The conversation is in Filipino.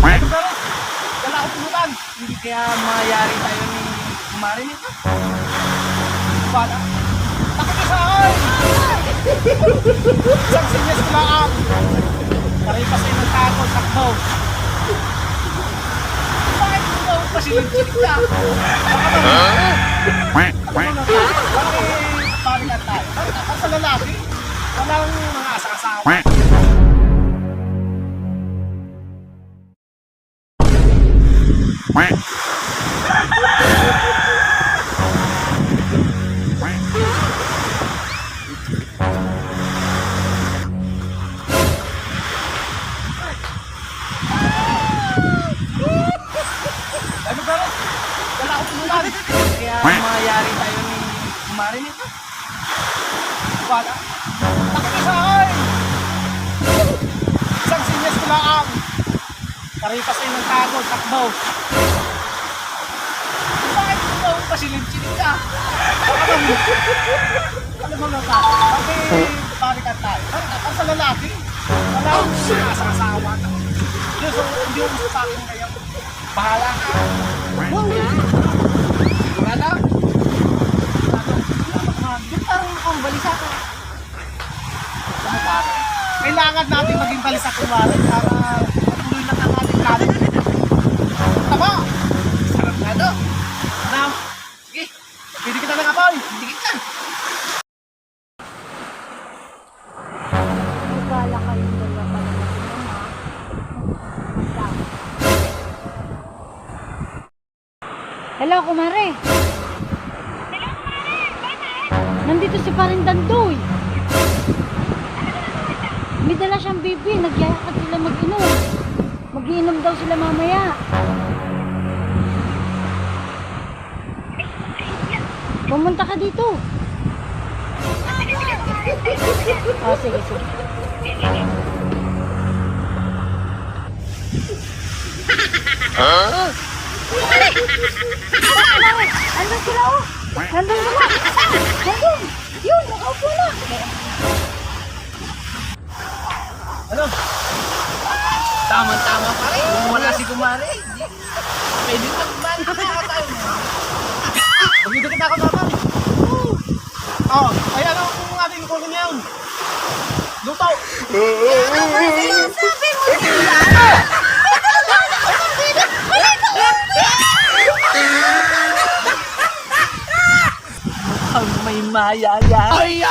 Pero, wala akong pulutan. Hindi kaya mayari tayo ni Kumari nito. Wala. Takot ka sa akin! Isang sinyas ko lang. Paripas ay nagtakot, sakto. Bakit mo daw pasilip-silip ka? Bakit parikat tayo? Bakit sa lalaki? Walang mga asa-asawa. Ano ba? Wala akong pulutan. Kaya mayari tayo ni Kumari nito. Wala. Takot ka sa akin! Isang sinyas ko lang. Paripas ay nagtakot, sakto. Bakit mo daw pasilip-silip ka? Alam mo na ka? Bakit parikat tayo? Bakit sa lalaki? Walang asa-asawa ka. So, hindi mo gusto sa akin ngayon. Bahala ka. Wala. Ba't parang akong balisa ka? Ano pare? Kailangan natin maging balisa kumari para matuloy lang ang ating kalit. Tama! Sarap na ito. Ano? Sige, pili kita ng apoy. Dikit ka. Nagkala kayong dalawa pa naman ha? Hello, kumare. Nandito si Paring Dandoy. May dala siyang bibi. Nagyayakad sila mag-inom. Mag-iinom daw sila mamaya. Pumunta ka dito. Oh, sige, sige. Huh? Andun sila oh. Nandun sila. Nandun. Yun, nakaupo na. Ano? Tama-tama pa rin. Kung wala si Kumari, pwede naman tayo. Pagdito kita ako naman. Oh, ay ano kung ating kunin niya yun? Luto! Sabi mo sila. Mukhang may maya yan. Ay!